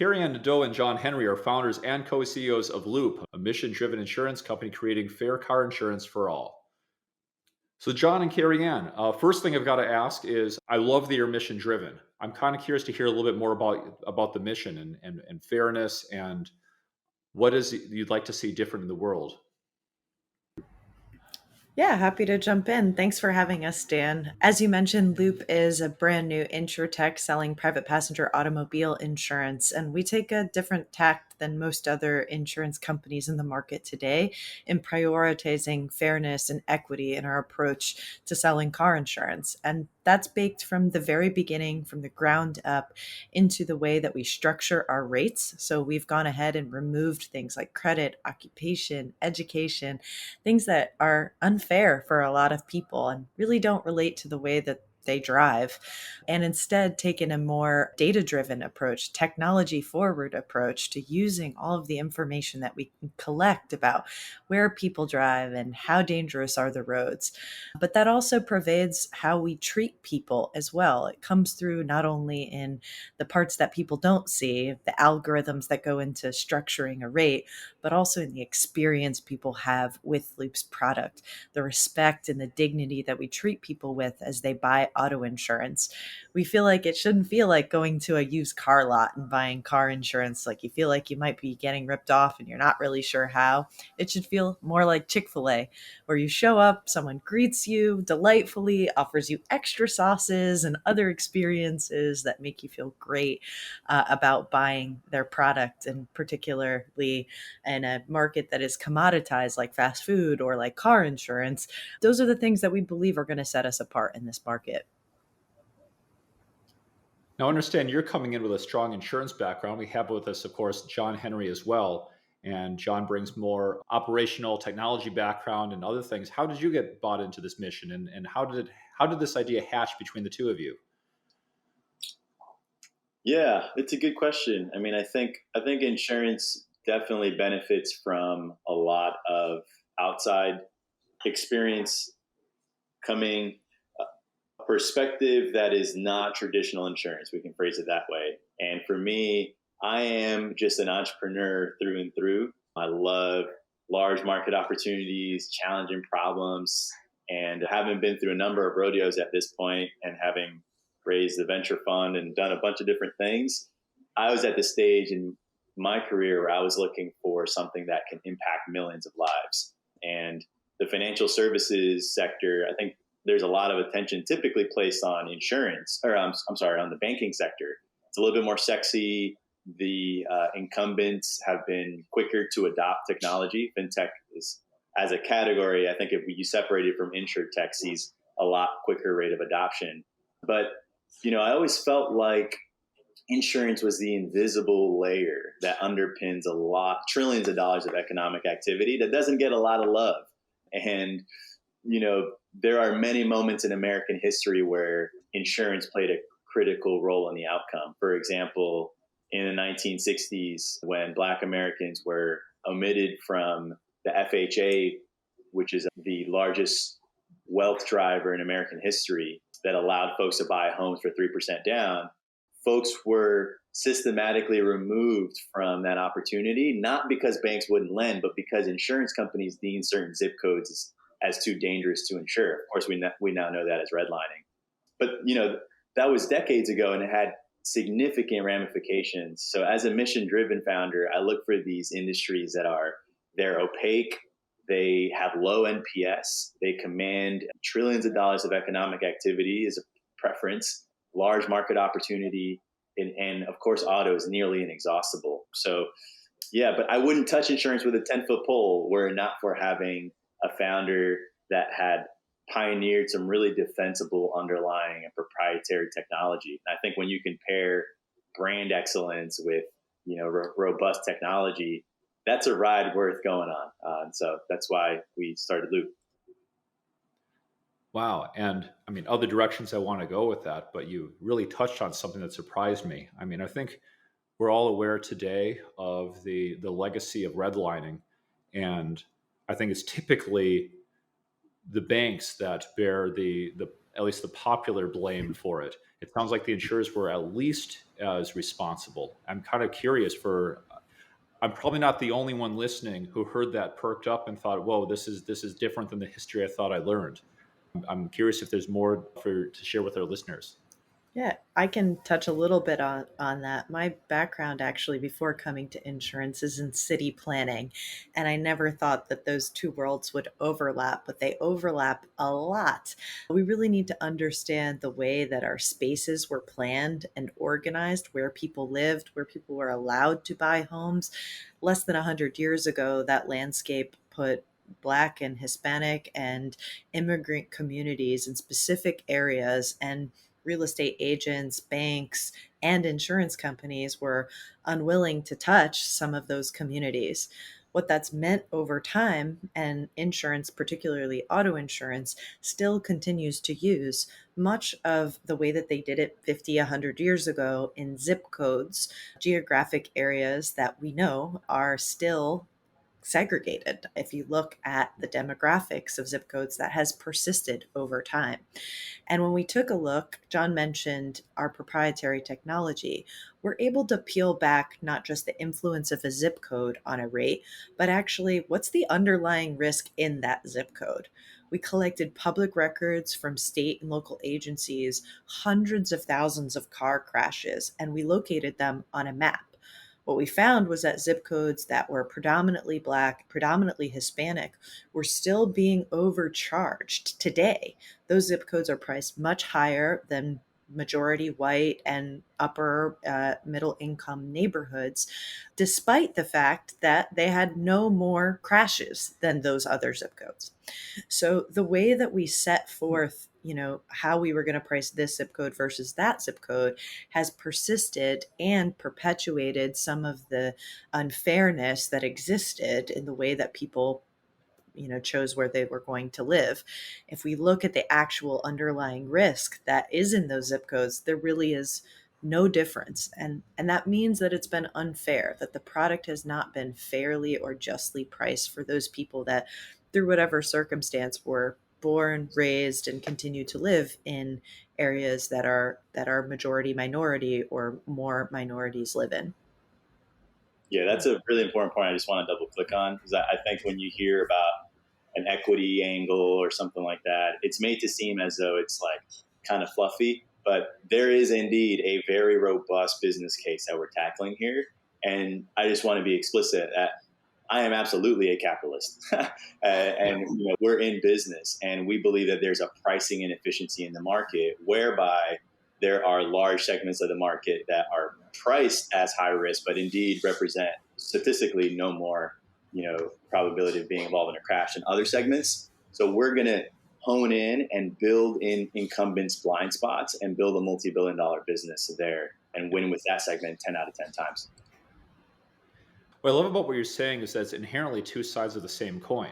Carey Anne, Nadeau, and John Henry are founders and co-CEOs of Loop, a mission-driven insurance company creating fair car insurance for all. So John and Carey Anne, first thing I've got to ask is, I love that you're mission-driven. I'm kind of curious to hear a little bit more about the mission and fairness and what is it you'd like to see different in the world. Yeah, happy to jump in. Thanks for having us, Dan. As you mentioned, Loop is a brand new insurtech selling private passenger automobile insurance, and we take a different tact than most other insurance companies in the market today in prioritizing fairness and equity in our approach to selling car insurance. And that's baked from the very beginning, from the ground up, into the way that we structure our rates. So we've gone ahead and removed things like credit, occupation, education, things that are unfair for a lot of people and really don't relate to the way that they drive, and instead taken a more data-driven approach, technology-forward approach to using all of the information that we can collect about where people drive and how dangerous are the roads. But that also pervades how we treat people as well. It comes through not only in the parts that people don't see, the algorithms that go into structuring a rate, but also in the experience people have with Loop's product, the respect and the dignity that we treat people with as they buy auto insurance. We feel like it shouldn't feel like going to a used car lot and buying car insurance. Like you feel like you might be getting ripped off and you're not really sure how. It should feel more like Chick-fil-A, where you show up, someone greets you delightfully, offers you extra sauces and other experiences that make you feel great about buying their product, and particularly in a market that is commoditized like fast food or like car insurance. Those are the things that we believe are going to set us apart in this market. Now, understand you're coming in with a strong insurance background. We have with us, of course, John Henry as well. And John brings more operational technology background and other things. How did you get bought into this mission, and how did this idea hatch between the two of you? Yeah, it's a good question. I mean, I think insurance definitely benefits from a lot of outside experience coming, a perspective that is not traditional insurance. We can phrase it that way. And for me, I am just an entrepreneur through and through. I love large market opportunities, challenging problems, and having been through a number of rodeos at this point and having raised the venture fund and done a bunch of different things, I was at the stage in my career where I was looking for something that can impact millions of lives. And the financial services sector, I think there's a lot of attention typically placed on insurance, or I'm sorry, on the banking sector. It's a little bit more sexy. The incumbents have been quicker to adopt technology. Fintech is, as a category, I think if you separate it from insurtech, sees a lot quicker rate of adoption. But, I always felt like insurance was the invisible layer that underpins trillions of dollars of economic activity that doesn't get a lot of love. And, there are many moments in American history where insurance played a critical role in the outcome. For example, in the 1960s, when Black Americans were omitted from the FHA, which is the largest wealth driver in American history that allowed folks to buy homes for 3% down, folks were systematically removed from that opportunity, not because banks wouldn't lend, but because insurance companies deemed certain zip codes as too dangerous to insure. Of course, we now know that as redlining. But, that was decades ago, and it had significant ramifications. So as a mission-driven founder, I look for these industries they're opaque, they have low NPS, they command trillions of dollars of economic activity as a preference, large market opportunity, and of course, auto is nearly inexhaustible. So, yeah, but I wouldn't touch insurance with a 10-foot pole were it not for having a founder that had pioneered some really defensible underlying and proprietary technology. And I think when you compare brand excellence with, robust technology, that's a ride worth going on. And so that's why we started Loop. Wow. And I mean, other directions I want to go with that, but you really touched on something that surprised me. I mean, I think we're all aware today of the legacy of redlining. And I think it's typically the banks that bear the at least the popular blame for it. It sounds like the insurers were at least as responsible. I'm kind of curious I'm probably not the only one listening who heard that, perked up and thought, whoa, this is different than the history I thought I learned. I'm curious if there's more to share with our listeners. Yeah, I can touch a little bit on that. My background actually before coming to insurance is in city planning, and I never thought that those two worlds would overlap, but they overlap a lot. We really need to understand the way that our spaces were planned and organized, where people lived, where people were allowed to buy homes. Less than 100 years ago, that landscape put Black and Hispanic and immigrant communities in specific areas, and real estate agents, banks, and insurance companies were unwilling to touch some of those communities. What that's meant over time, and insurance, particularly auto insurance, still continues to use much of the way that they did it 50, 100 years ago in zip codes, geographic areas that we know are still segregated. If you look at the demographics of zip codes, that has persisted over time. And when we took a look, John mentioned our proprietary technology. We're able to peel back not just the influence of a zip code on a rate, but actually what's the underlying risk in that zip code. We collected public records from state and local agencies, hundreds of thousands of car crashes, and we located them on a map. What we found was that zip codes that were predominantly Black, predominantly Hispanic, were still being overcharged today. Those zip codes are priced much higher than majority white and upper middle income neighborhoods, despite the fact that they had no more crashes than those other zip codes. So the way that we set forth, how we were going to price this zip code versus that zip code has persisted and perpetuated some of the unfairness that existed in the way that people chose where they were going to live. If we look at the actual underlying risk that is in those zip codes, there really is no difference. And that means that it's been unfair, that the product has not been fairly or justly priced for those people that, through whatever circumstance, were born, raised, and continue to live in areas that are majority minority or more minorities live in. Yeah, that's a really important point I just want to double click on, because I think when you hear about an equity angle or something like that, it's made to seem as though it's like kind of fluffy, but there is indeed a very robust business case that we're tackling here. And I just want to be explicit that I am absolutely a capitalist, and we're in business, and we believe that there's a pricing inefficiency in the market whereby there are large segments of the market that are priced as high risk, but indeed represent statistically no more, probability of being involved in a crash than other segments. So we're going to hone in and build in incumbents' blind spots and build a multi-billion-dollar business there and win with that segment 10 out of 10 times. What I love about what you're saying is that it's inherently two sides of the same coin.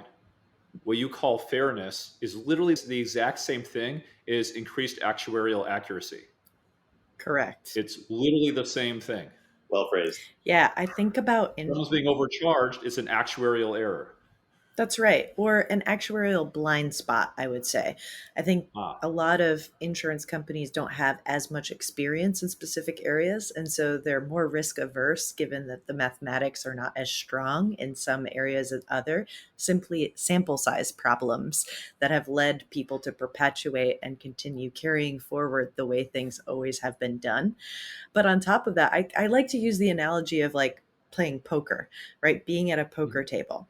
What you call fairness is literally the exact same thing as increased actuarial accuracy. Correct. It's literally the same thing. Well phrased. Yeah, I think about Someone's being overcharged, it's an actuarial error. That's right. Or an actuarial blind spot, I would say. I think a lot of insurance companies don't have as much experience in specific areas. And so they're more risk averse, given that the mathematics are not as strong in some areas as other, simply sample size problems that have led people to perpetuate and continue carrying forward the way things always have been done. But on top of that, I like to use the analogy of like playing poker, right? Being at a poker table.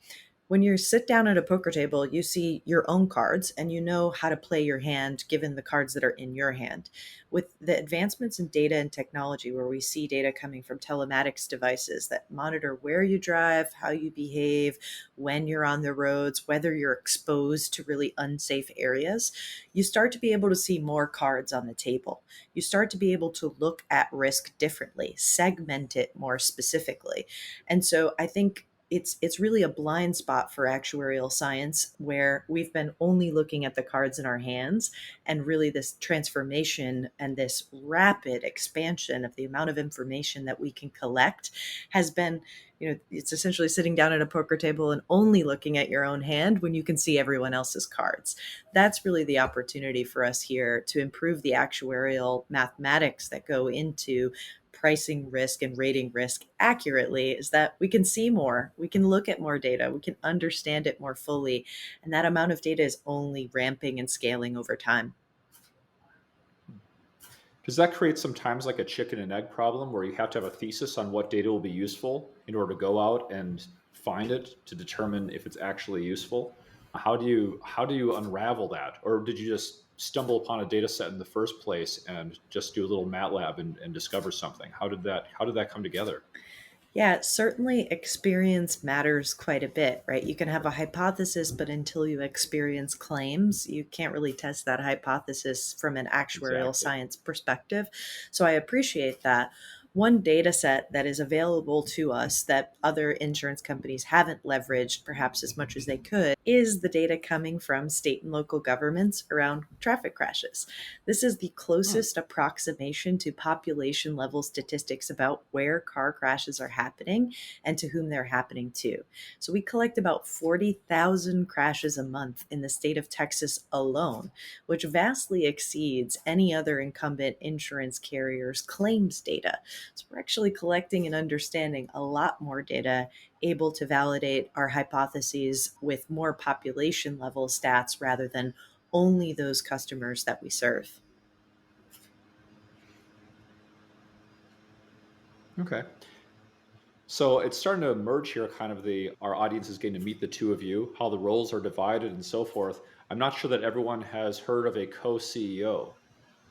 When you sit down at a poker table, you see your own cards and you know how to play your hand given the cards that are in your hand. With the advancements in data and technology, where we see data coming from telematics devices that monitor where you drive, how you behave, when you're on the roads, whether you're exposed to really unsafe areas, you start to be able to see more cards on the table. You start to be able to look at risk differently, segment it more specifically. And so I think it's really a blind spot for actuarial science, where we've been only looking at the cards in our hands, and really this transformation and this rapid expansion of the amount of information that we can collect has been It's essentially sitting down at a poker table and only looking at your own hand when you can see everyone else's cards. That's really the opportunity for us here to improve the actuarial mathematics that go into pricing risk and rating risk accurately, is that we can see more, we can look at more data, we can understand it more fully. And that amount of data is only ramping and scaling over time. Does that create sometimes like a chicken and egg problem where you have to have a thesis on what data will be useful in order to go out and find it to determine if it's actually useful? How do you unravel that? Or did you just stumble upon a data set in the first place and just do a little MATLAB and discover something? How did that come together? Yeah, certainly experience matters quite a bit, right? You can have a hypothesis, but until you experience claims, you can't really test that hypothesis from an actuarial Exactly. science perspective. So I appreciate that. One data set that is available to us that other insurance companies haven't leveraged perhaps as much as they could is the data coming from state and local governments around traffic crashes. This is the Hmm. closest approximation to population level statistics about where car crashes are happening and to whom they're happening to. So we collect about 40,000 crashes a month in the state of Texas alone, which vastly exceeds any other incumbent insurance carrier's claims data. So we're actually collecting and understanding a lot more data, able to validate our hypotheses with more population level stats rather than only those customers that we serve. Okay. So it's starting to emerge here, kind of our audience is getting to meet the two of you, how the roles are divided and so forth. I'm not sure that everyone has heard of a co-CEO.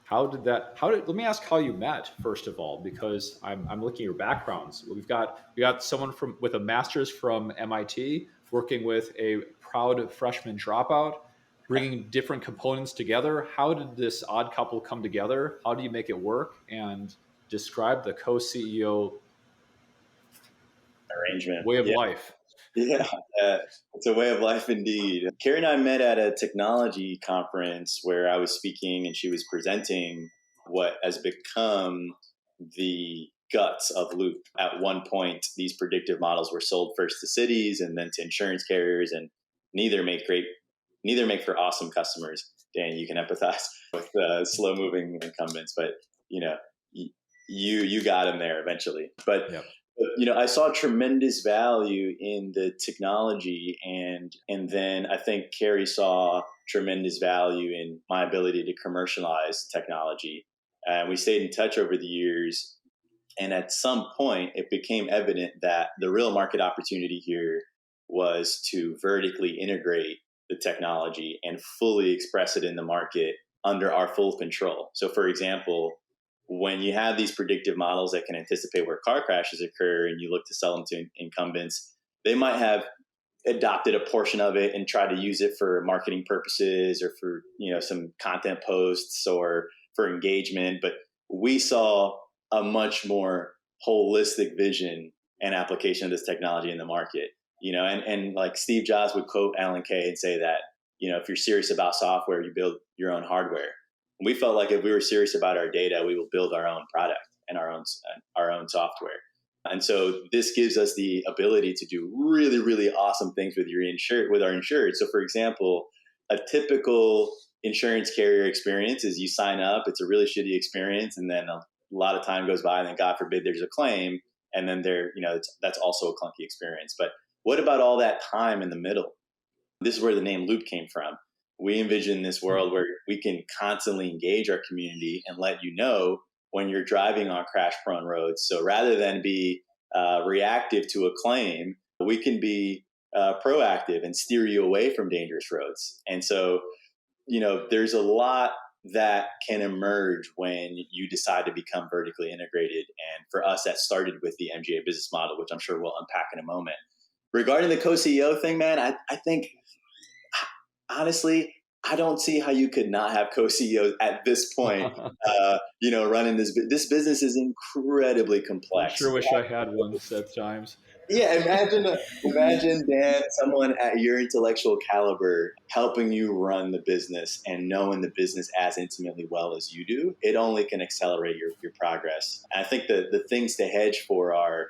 Let me ask how you met, first of all, because I'm looking at your backgrounds. We got someone with a master's from MIT working with a proud freshman dropout, bringing different components together. How did this odd couple come together? How do you make it work? And describe the co-CEO Arrangement. way of Yeah. life. Yeah. It's a way of life indeed. Carrie and I met at a technology conference where I was speaking and she was presenting what has become the guts of Loop. At one point, these predictive models were sold first to cities and then to insurance carriers, and neither make great, neither make for awesome customers. Dan, you can empathize with slow moving incumbents, but you know, you got them there eventually. Yep. But I saw tremendous value in the technology, and then I think Carrie saw tremendous value in my ability to commercialize technology. And we stayed in touch over the years. And at some point, it became evident that the real market opportunity here was to vertically integrate the technology and fully express it in the market under our full control. So, for example, when you have these predictive models that can anticipate where car crashes occur and you look to sell them to incumbents, they might have adopted a portion of it and tried to use it for marketing purposes or for some content posts or for engagement. But we saw a much more holistic vision and application of this technology in the market. And like Steve Jobs would quote Alan Kay and say that, if you're serious about software, you build your own hardware. We felt like if we were serious about our data, we will build our own product and our own software. And so this gives us the ability to do really, really awesome things with our insured. So, for example, a typical insurance carrier experience is you sign up, it's a really shitty experience, and then a lot of time goes by, and then God forbid there's a claim, and then that's also a clunky experience. But what about all that time in the middle? This is where the name Loop came from. We envision this Hmm. world where we can constantly engage our community and let you know when you're driving on crash prone roads. So rather than be reactive to a claim, we can be proactive and steer you away from dangerous roads. And so, there's a lot that can emerge when you decide to become vertically integrated. And for us, that started with the MGA business model, which I'm sure we'll unpack in a moment. Regarding the co-CEO thing, man, I think honestly, I don't see how you could not have co-CEOs at this point. Running this business is incredibly I complex. sure wish I had one at times. Yeah, imagine Dan, someone at your intellectual caliber helping you run the business and knowing the business as intimately well as you do. It only can accelerate your progress. And I think the things to hedge for are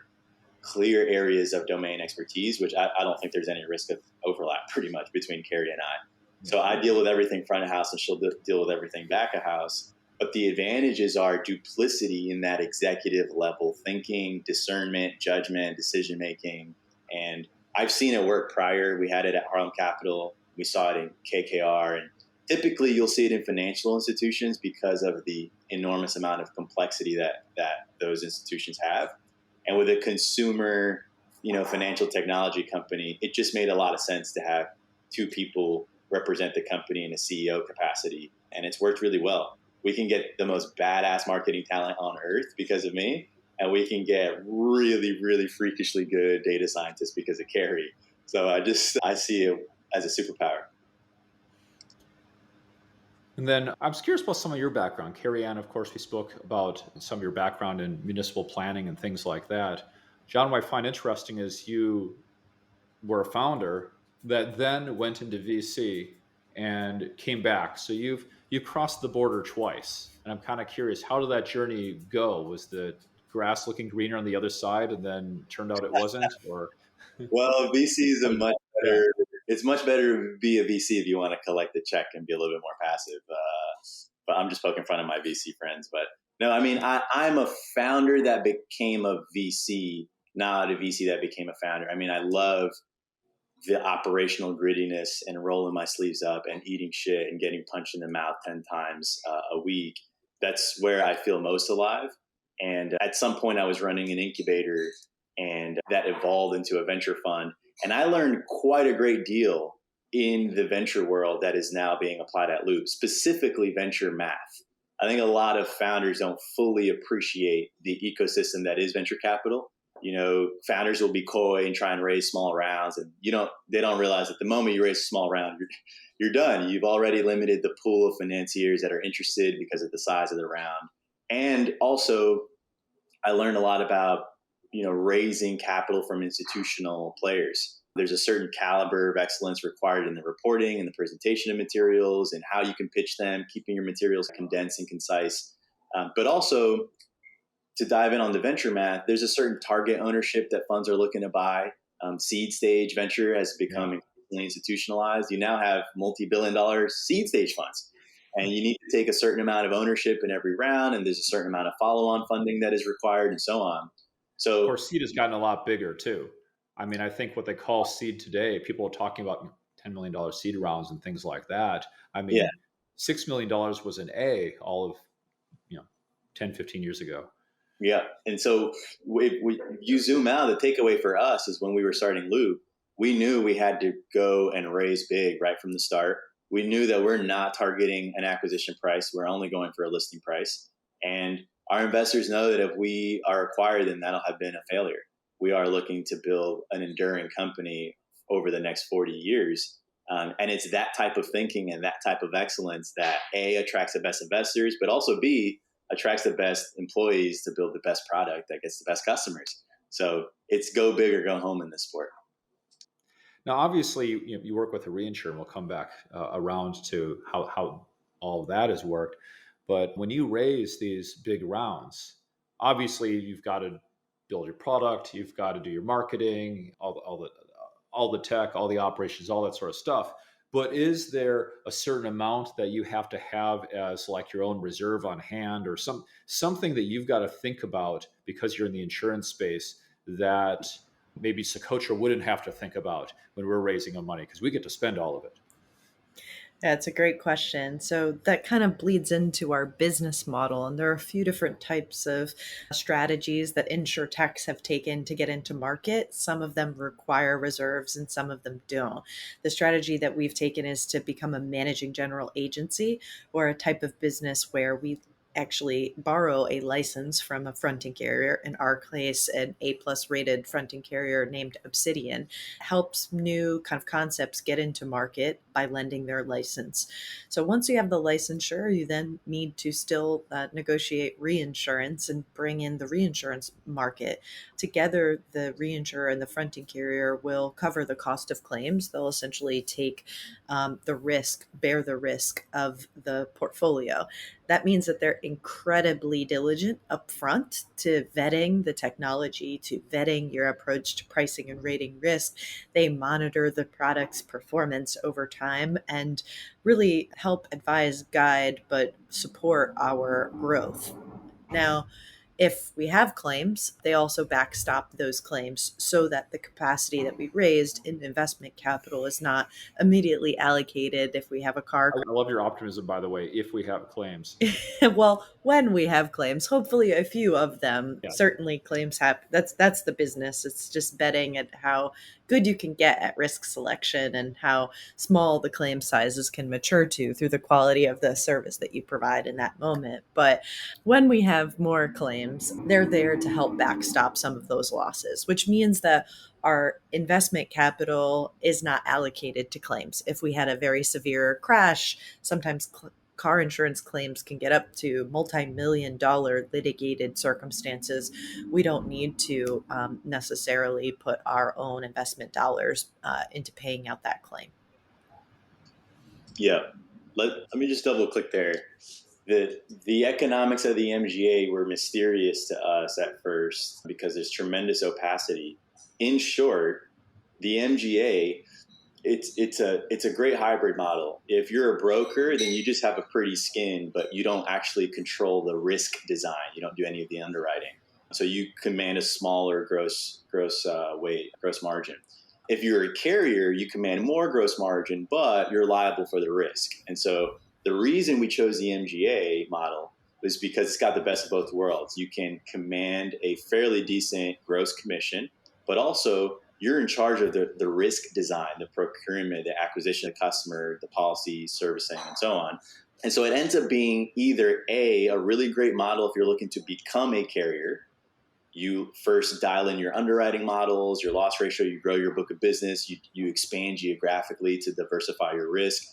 clear areas of domain expertise, which I don't think there's any risk of overlap pretty much between Carey and I. Yeah. So I deal with everything front of house and she'll deal with everything back of house. But the advantages are duplicity in that executive level thinking, discernment, judgment, decision making. And I've seen it work prior. We had it at Harlem Capital. We saw it in KKR. And typically you'll see it in financial institutions because of the enormous amount of complexity that those institutions have. And with a consumer, financial technology company, it just made a lot of sense to have two people represent the company in a CEO capacity. And it's worked really well. We can get the most badass marketing talent on earth because of me. And we can get really, really freakishly good data scientists because of Carey. So I see it as a superpower. And then I was curious about some of your background. Carey Anne, of course, we spoke about some of your background in municipal planning and things like that. John, what I find interesting is you were a founder that then went into VC and came back. So you've crossed the border twice. And I'm kind of curious, how did that journey go? Was the grass looking greener on the other side and then turned out it wasn't? Or Well, VC is it's much better to be a VC if you want to collect the check and be a little bit more passive. But I'm just poking fun of my VC friends. But no, I mean, I'm a founder that became a VC, not a VC that became a founder. I mean, I love the operational grittiness and rolling my sleeves up and eating shit and getting punched in the mouth 10 times a week. That's where I feel most alive. And at some point I was running an incubator and that evolved into a venture fund. And I learned quite a great deal in the venture world that is now being applied at Loop, specifically venture math. I think a lot of founders don't fully appreciate the ecosystem that is venture capital. Founders will be coy and try and raise small rounds, and they don't realize that the moment you raise a small round, you're done. You've already limited the pool of financiers that are interested because of the size of the round. And also, I learned a lot about, raising capital from institutional players. There's a certain caliber of excellence required in the reporting and the presentation of materials and how you can pitch them, keeping your materials condensed and concise. But also, to dive in on the venture math, there's a certain target ownership that funds are looking to buy. Seed stage venture has become increasingly institutionalized. You now have multi-billion-dollar seed stage funds, and you need to take a certain amount of ownership in every round, and there's a certain amount of follow-on funding that is required, and so on. So, of course, seed has gotten a lot bigger too. I mean, I think what they call seed today, people are talking about $10 million seed rounds and things like that. I mean, yeah. $6 million was an A all of 10, 15 years ago. Yeah. And so you zoom out, the takeaway for us is when we were starting Loop, we knew we had to go and raise big right from the start. We knew that we're not targeting an acquisition price. We're only going for a listing price. And our investors know that if we are acquired, then that'll have been a failure. We are looking to build an enduring company over the next 40 years. And it's that type of thinking and that type of excellence that A, attracts the best investors, but also B, attracts the best employees to build the best product that gets the best customers. So it's go big or go home in this sport. Now, obviously, you work with a reinsurer, and we'll come back around to how all of that has worked. But when you raise these big rounds, obviously you've got to build your product, you've got to do your marketing, all the tech, all the operations, all that sort of stuff. But is there a certain amount that you have to have as like your own reserve on hand, or something that you've got to think about because you're in the insurance space that maybe Socotra wouldn't have to think about when we're raising our money because we get to spend all of it? That's a great question. So that kind of bleeds into our business model. And there are a few different types of strategies that insurtechs have taken to get into market. Some of them require reserves and some of them don't. The strategy that we've taken is to become a managing general agency, or a type of business where we actually borrow a license from a fronting carrier. In our case, an A+ rated fronting carrier named Obsidian helps new kind of concepts get into market by lending their license. So once you have the licensure, you then need to still negotiate reinsurance and bring in the reinsurance market. Together, the reinsurer and the fronting carrier will cover the cost of claims. They'll essentially take bear the risk of the portfolio. That means that they're incredibly diligent upfront to vetting the technology, to vetting your approach to pricing and rating risk. They monitor the product's performance over time and really help advise, guide, but support our growth. Now, if we have claims, they also backstop those claims so that the capacity that we raised in investment capital is not immediately allocated if we have a car. I love your optimism, by the way, if we have claims. Well, when we have claims, hopefully a few of them. Yeah. Certainly claims have that's the business. It's just betting at how good you can get at risk selection and how small the claim sizes can mature to through the quality of the service that you provide in that moment. But when we have more claims, they're there to help backstop some of those losses, which means that our investment capital is not allocated to claims. If we had a very severe crash, sometimes car insurance claims can get up to multi-million-dollar litigated circumstances. We don't need to necessarily put our own investment dollars into paying out that claim. Yeah. Let me just double click there. The economics of the MGA were mysterious to us at first because there's tremendous opacity. In short, the MGA, it's a great hybrid model. If you're a broker, then you just have a pretty skin, but you don't actually control the risk design. You don't do any of the underwriting, so you command a smaller gross margin. If you're a carrier, you command more gross margin, but you're liable for the risk. And so the reason we chose the MGA model was because it's got the best of both worlds. You can command a fairly decent gross commission, but also you're in charge of the risk design, the procurement, the acquisition of the customer, the policy, servicing, and so on. And so it ends up being either a really great model if you're looking to become a carrier. You first dial in your underwriting models, your loss ratio, you grow your book of business, you expand geographically to diversify your risk,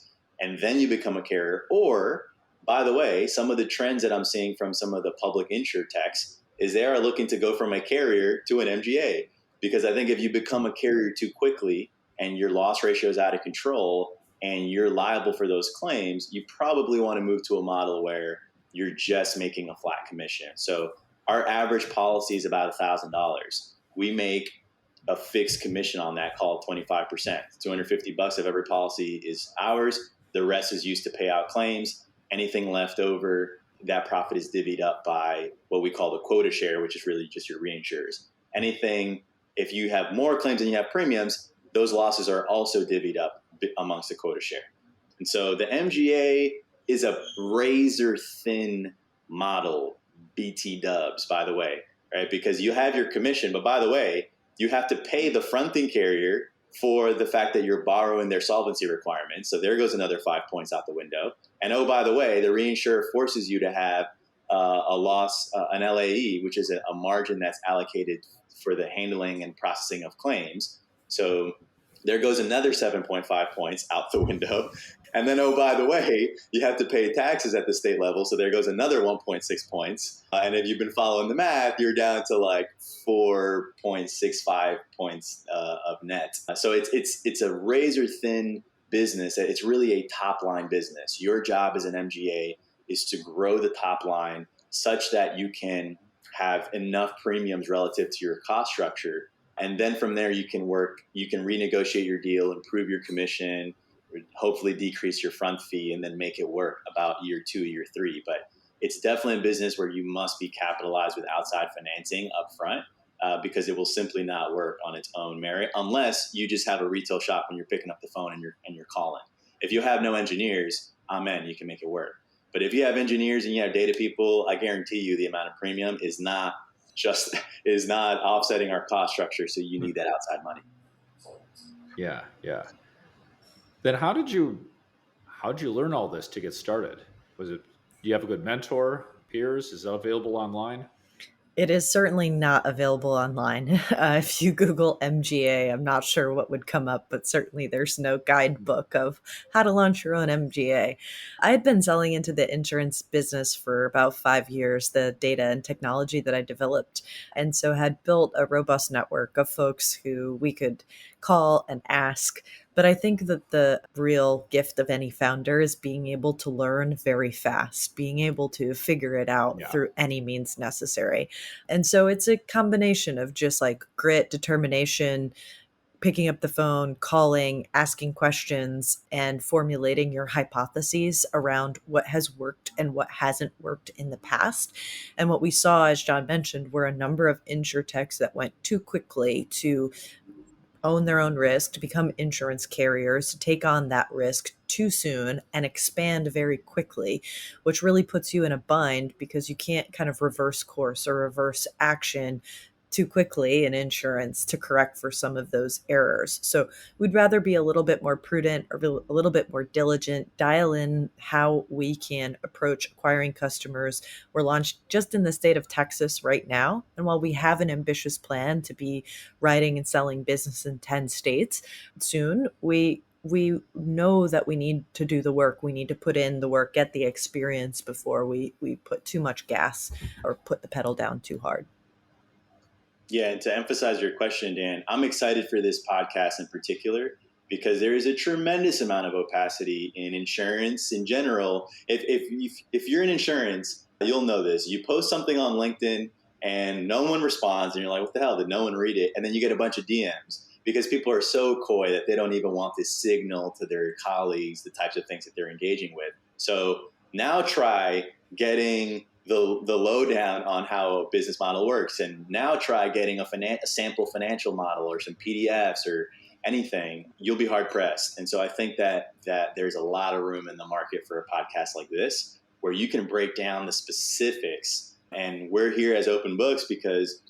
and then you become a carrier. Or, by the way, some of the trends that I'm seeing from some of the public insurtechs is they are looking to go from a carrier to an MGA. Because I think if you become a carrier too quickly and your loss ratio is out of control and you're liable for those claims, you probably want to move to a model where you're just making a flat commission. So our average policy is about $1,000. We make a fixed commission on that called 25%. $250 of every policy is ours. The rest is used to pay out claims. Anything left over, that profit is divvied up by what we call the quota share, which is really just your reinsurers. Anything, if you have more claims than you have premiums, those losses are also divvied up amongst the quota share. And so the MGA is a razor thin model, BT dubs, by the way, right? Because you have your commission, but by the way, you have to pay the fronting carrier for the fact that you're borrowing their solvency requirements. So there goes another 5 points out the window. And oh, by the way, the reinsurer forces you to have a loss, an LAE, which is a margin that's allocated for the handling and processing of claims. So there goes another 7.5 points out the window. And then, oh, by the way, you have to pay taxes at the state level. So there goes another 1.6 points. And if you've been following the math, you're down to like 4.65 points of net. So it's a razor thin business. It's really a top line business. Your job as an MGA is to grow the top line such that you can have enough premiums relative to your cost structure. And then from there, you can renegotiate your deal, improve your commission, hopefully decrease your front fee, and then make it work about year 2, year 3. But it's definitely a business where you must be capitalized with outside financing up front because it will simply not work on its own merit unless you just have a retail shop and you're picking up the phone and you're calling. If you have no engineers, amen, you can make it work. But if you have engineers and you have data people, I guarantee you the amount of premium is not offsetting our cost structure. So you need that outside money. Yeah. Then how did you learn all this to get started? Do you have a good mentor, peers? Is that available online? It is certainly not available online. If you Google MGA, I'm not sure what would come up, but certainly there's no guidebook of how to launch your own MGA. I had been selling into the insurance business for about 5 years, the data and technology that I developed, and so had built a robust network of folks who we could call and ask But I think that the real gift of any founder is being able to learn very fast, being able to figure it out Yeah. through any means necessary. And so it's a combination of just like grit, determination, picking up the phone, calling, asking questions, and formulating your hypotheses around what has worked and what hasn't worked in the past. And what we saw, as John mentioned, were a number of insurtechs that went too quickly to own their own risk, to become insurance carriers, to take on that risk too soon and expand very quickly, which really puts you in a bind because you can't kind of reverse course or reverse action too quickly in insurance to correct for some of those errors. So we'd rather be a little bit more prudent or a little bit more diligent, dial in how we can approach acquiring customers. We're launched just in the state of Texas right now. And while we have an ambitious plan to be writing and selling business in 10 states soon, we know that we need to do the work. We need to put in the work, get the experience before we put too much gas or put the pedal down too hard. Yeah, and to emphasize your question, Dan, I'm excited for this podcast in particular because there is a tremendous amount of opacity in insurance in general. If you're in insurance, you'll know this. You post something on LinkedIn and no one responds, and you're like, "What the hell? Did no one read it?" And then you get a bunch of DMs because people are so coy that they don't even want to signal to their colleagues the types of things that they're engaging with. So now try getting the lowdown on how a business model works, and now try getting a sample financial model or some PDFs or anything. You'll be hard pressed. And so I think that there's a lot of room in the market for a podcast like this where you can break down the specifics. And we're here as open books because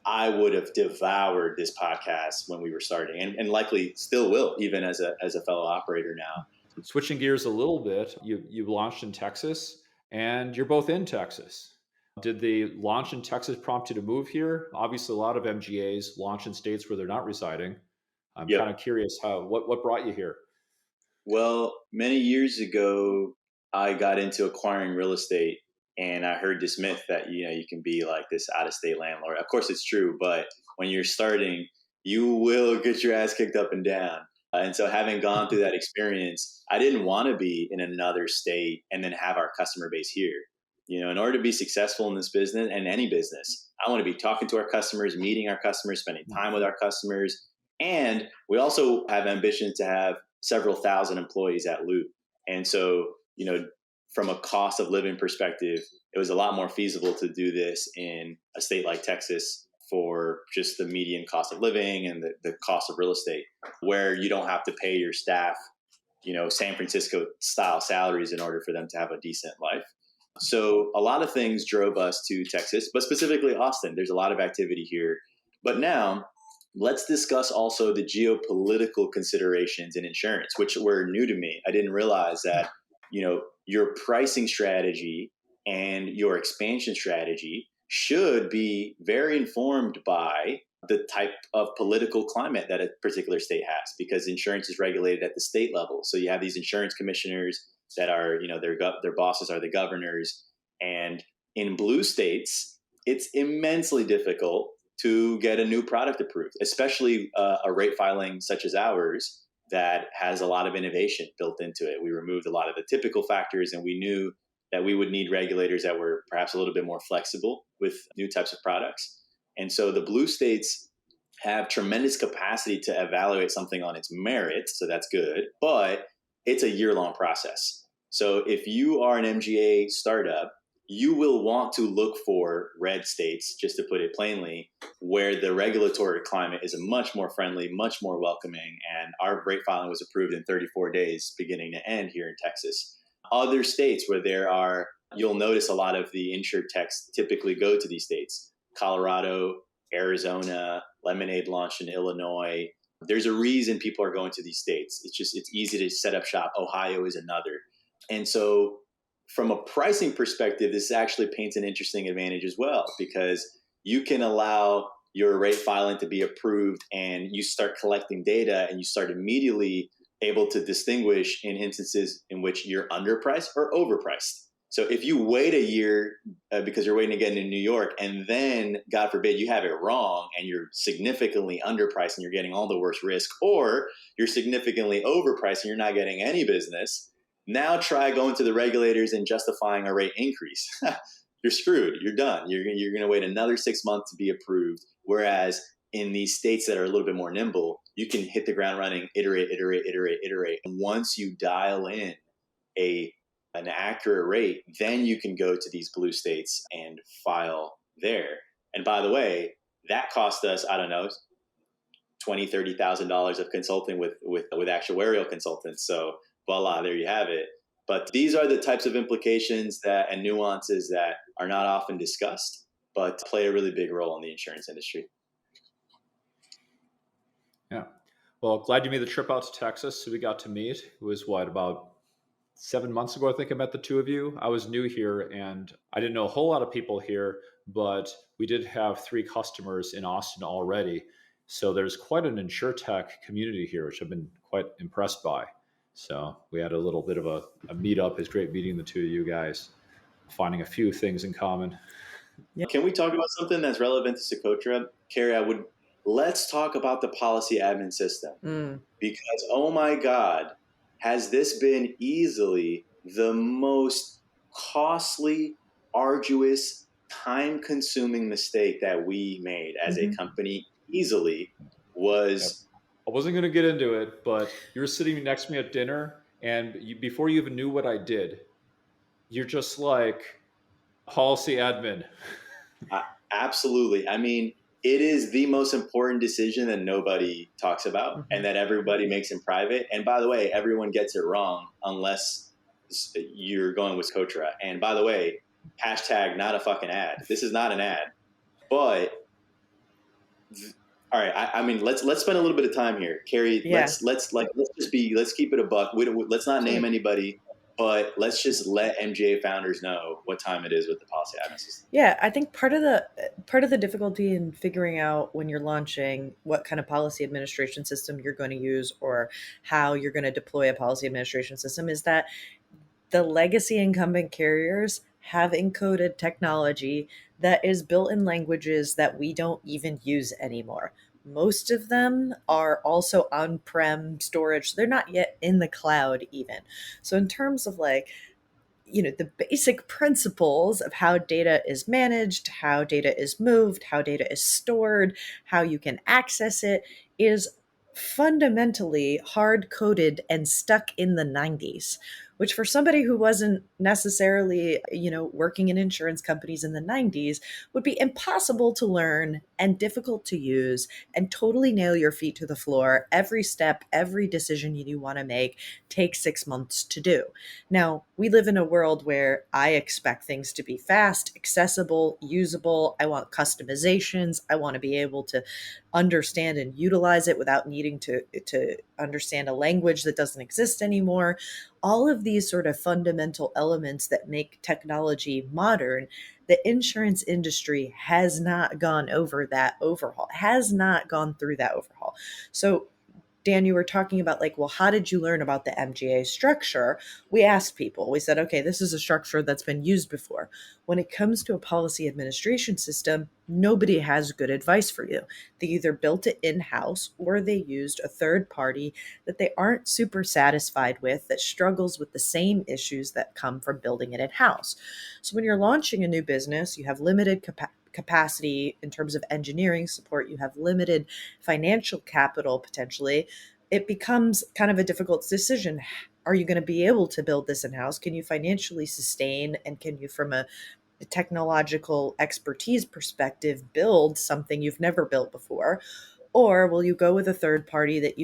I would have devoured this podcast when we were starting, and likely still will, even as a fellow operator now. Switching gears a little bit, you launched in Texas, and you're both in Texas. Did the launch in Texas prompt you to move here? Obviously, a lot of MGAs launch in states where they're not residing. I'm Yep. kind of curious what brought you here. Well, many years ago, I got into acquiring real estate, and I heard this myth that you can be like this out of state landlord. Of course, it's true, but when you're starting, you will get your ass kicked up and down. And so, having gone through that experience, I didn't want to be in another state and then have our customer base here. In order to be successful in this business and any business, I want to be talking to our customers, meeting our customers, spending time with our customers. And we also have ambition to have several thousand employees at Loop. And so, from a cost of living perspective, it was a lot more feasible to do this in a state like Texas for just the median cost of living and the cost of real estate, where you don't have to pay your staff, San Francisco style salaries in order for them to have a decent life. So a lot of things drove us to Texas, but specifically Austin. There's a lot of activity here. But now let's discuss also the geopolitical considerations in insurance, which were new to me. I didn't realize that, your pricing strategy and your expansion strategy should be very informed by the type of political climate that a particular state has, because insurance is regulated at the state level. So you have these insurance commissioners that are, their bosses are the governors. And in blue states, it's immensely difficult to get a new product approved, especially a rate filing such as ours that has a lot of innovation built into it. We removed a lot of the typical factors, and we knew that we would need regulators that were perhaps a little bit more flexible with new types of products. And so the blue states have tremendous capacity to evaluate something on its merits, so that's good, but it's a year-long process. So if you are an MGA startup, you will want to look for red states, just to put it plainly, where the regulatory climate is much more friendly, much more welcoming. And our rate filing was approved in 34 days, beginning to end here in Texas. Other states where you'll notice a lot of the insurtechs typically go to these states: Colorado, Arizona, Lemonade launched in Illinois. There's a reason people are going to these states. It's easy to set up shop. Ohio is another. And so from a pricing perspective, this actually paints an interesting advantage as well, because you can allow your rate filing to be approved and you start collecting data, and you start immediately able to distinguish in instances in which you're underpriced or overpriced. So if you wait a year because you're waiting to get into New York, and then God forbid you have it wrong and you're significantly underpriced and you're getting all the worst risk, or you're significantly overpriced and you're not getting any business, now try going to the regulators and justifying a rate increase. You're screwed. You're done. You're going to wait another 6 months to be approved. Whereas in these states that are a little bit more nimble, you can hit the ground running, iterate, iterate, iterate, iterate. And once you dial in an accurate rate, then you can go to these blue states and file there. And by the way, that cost us, I don't know, $20,000-$30,000 of consulting with actuarial consultants. So voila, there you have it. But these are the types of implications that and nuances that are not often discussed, but play a really big role in the insurance industry. Yeah. Well, glad you made the trip out to Texas. So we got to meet. It was about 7 months ago, I think I met the two of you. I was new here and I didn't know a whole lot of people here, but we did have 3 customers in Austin already. So there's quite an insurtech community here, which I've been quite impressed by. So we had a little bit of a meetup. It's great meeting the two of you guys, finding a few things in common. Can we talk about something that's relevant to Socotra? Carey, let's talk about the policy admin system. Because, oh my God, has this been easily the most costly, arduous, time-consuming mistake that we made as a company? Easily was. Yep. I wasn't going to get into it, but you were sitting next to me at dinner, and before you even knew what I did, you're just like, policy admin. Absolutely. I mean, it is the most important decision that nobody talks about and that everybody makes in private. And by the way, everyone gets it wrong unless you're going with Socotra. And by the way, hashtag not a fucking ad. This is not an ad. But all right, I mean, let's spend a little bit of time here, Carey. Yeah. Let's keep it a buck. Let's not name anybody. But let's just let MGA founders know what time it is with the policy admin system. Yeah, I think part of the difficulty in figuring out when you're launching what kind of policy administration system you're going to use or how you're going to deploy a policy administration system is that the legacy incumbent carriers have encoded technology that is built in languages that we don't even use anymore. Most of them are also on-prem storage. They're not yet in the cloud even. So in terms of the basic principles of how data is managed, how data is moved, how data is stored, how you can access it is fundamentally hard-coded and stuck in the 90s, which for somebody who wasn't necessarily, working in insurance companies in the 90s would be impossible to learn and difficult to use and totally nail your feet to the floor. Every step, every decision you want to make takes 6 months to do. Now, we live in a world where I expect things to be fast, accessible, usable. I want customizations. I want to be able to understand and utilize it without needing to understand a language that doesn't exist anymore. All of these sort of fundamental elements that make technology modern, the insurance industry has not gone over that overhaul, has not gone through that overhaul. So Dan, you were talking about how did you learn about the MGA structure? We asked people, we said, okay, this is a structure that's been used before. When it comes to a policy administration system, nobody has good advice for you. They either built it in-house or they used a third party that they aren't super satisfied with, that struggles with the same issues that come from building it in-house. So when you're launching a new business, you have limited capacity in terms of engineering support, you have limited financial capital potentially, it becomes kind of a difficult decision. Are you going to be able to build this in-house? Can you financially sustain, and can you, from a technological expertise perspective, build something you've never built before? Or will you go with a third party that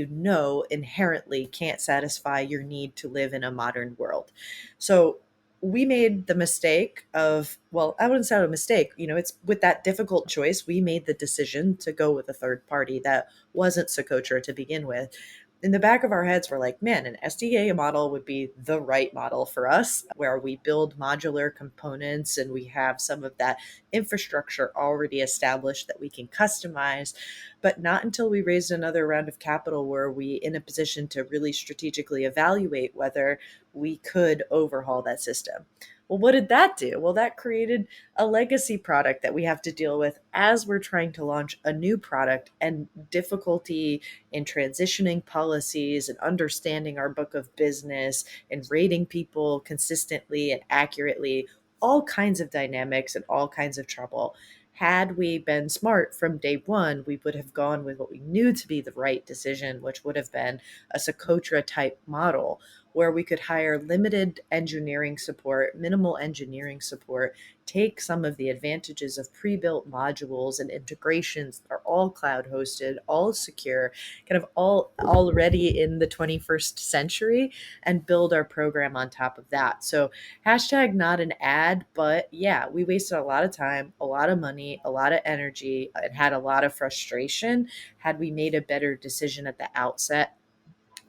inherently can't satisfy your need to live in a modern world? So we made the mistake of, I wouldn't say a mistake, it's with that difficult choice, we made the decision to go with a third party that wasn't Socotra to begin with. In the back of our heads, we're like, man, an SDA model would be the right model for us, where we build modular components and we have some of that infrastructure already established that we can customize. But not until we raised another round of capital were we in a position to really strategically evaluate whether we could overhaul that system. Well, what did that do? Well, that created a legacy product that we have to deal with as we're trying to launch a new product, and difficulty in transitioning policies and understanding our book of business and rating people consistently and accurately, all kinds of dynamics and all kinds of trouble. Had we been smart from day one, we would have gone with what we knew to be the right decision, which would have been a Socotra type model where we could hire limited engineering support, minimal engineering support, take some of the advantages of pre-built modules and integrations that are all cloud hosted, all secure, kind of all already in the 21st century, and build our program on top of that. So hashtag not an ad, but yeah, we wasted a lot of time, a lot of money, a lot of energy, and had a lot of frustration. Had we made a better decision at the outset,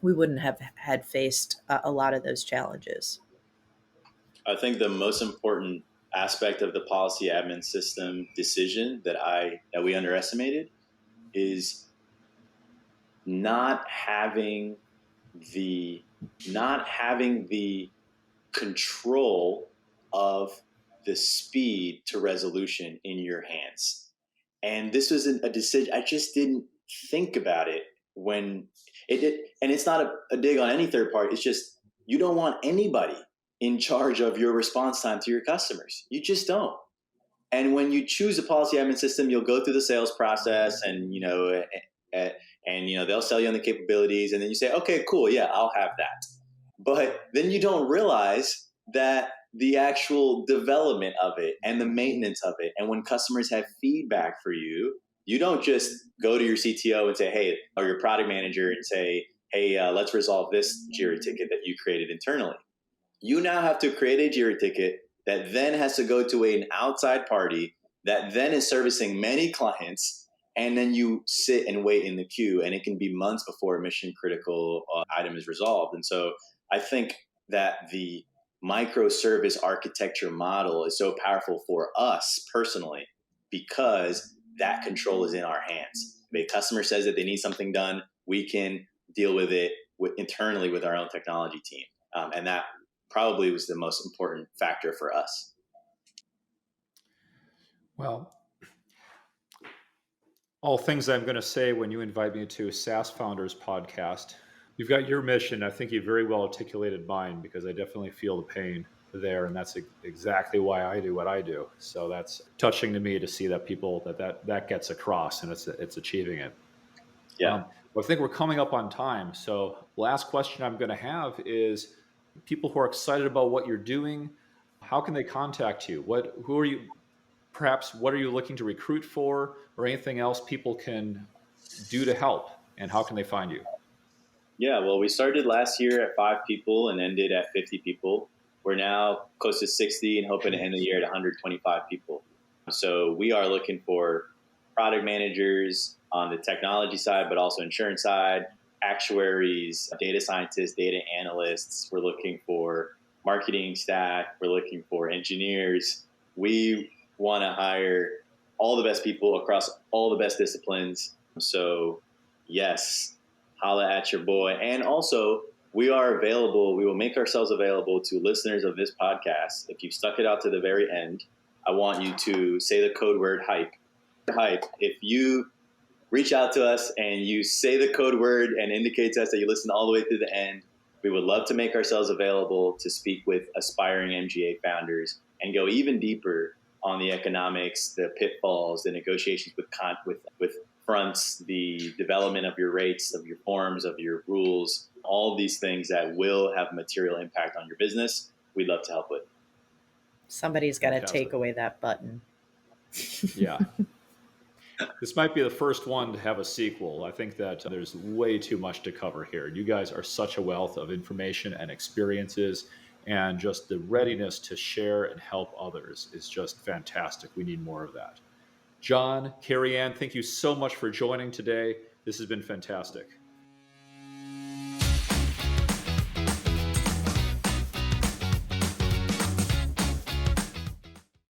we wouldn't have had faced a lot of those challenges. I think the most important aspect of the policy admin system decision that we underestimated is not having the control of the speed to resolution in your hands. And this was a decision I just didn't think about it when it did. And it's not a dig on any third party. It's just you don't want anybody in charge of your response time to your customers. You just don't. And when you choose a policy admin system, you'll go through the sales process, and they'll sell you on the capabilities, and then you say, okay, cool, yeah, I'll have that. But then you don't realize that the actual development of it and the maintenance of it, and when customers have feedback for you, you don't just go to your CTO and say, hey, or your product manager and say, hey, let's resolve this Jira ticket that you created internally. You now have to create a Jira ticket that then has to go to an outside party that then is servicing many clients, and then you sit and wait in the queue, and it can be months before a mission critical item is resolved. And so I think that the microservice architecture model is so powerful for us personally because that control is in our hands. If a customer says that they need something done, we can deal with it internally with our own technology team. And that probably was the most important factor for us. Well, all things I'm going to say when you invite me to a SaaS Founders podcast. You've got your mission. I think you very well articulated mine, because I definitely feel the pain there, and that's exactly why I do what I do. So that's touching to me to see that people that gets across, and it's achieving it. Yeah. Well, I think we're coming up on time. So last question I'm going to have is, people who are excited about what you're doing, how can they contact you? What are you looking to recruit for, or anything else people can do to help, and how can they find you? Yeah, well, we started last year at 5 people and ended at 50 people. We're now close to 60 and hoping to end the year at 125 people. So we are looking for product managers on the technology side, but also insurance side, actuaries, data scientists, data analysts. We're looking for marketing staff. We're looking for engineers. We want to hire all the best people across all the best disciplines. So yes, holla at your boy. And also, we are available. We will make ourselves available to listeners of this podcast. If you've stuck it out to the very end, I want you to say the code word hype. Hype. If you reach out to us and you say the code word and indicate to us that you listen all the way through the end, we would love to make ourselves available to speak with aspiring MGA founders and go even deeper on the economics, the pitfalls, the negotiations with fronts, the development of your rates, of your forms, of your rules, all of these things that will have material impact on your business. We'd love to help with. Somebody's got to take away that button. Yeah. This might be the first one to have a sequel. I think that there's way too much to cover here. You guys are such a wealth of information and experiences, and just the readiness to share and help others is just fantastic. We need more of that. John, Carey Anne, thank you so much for joining today. This has been fantastic.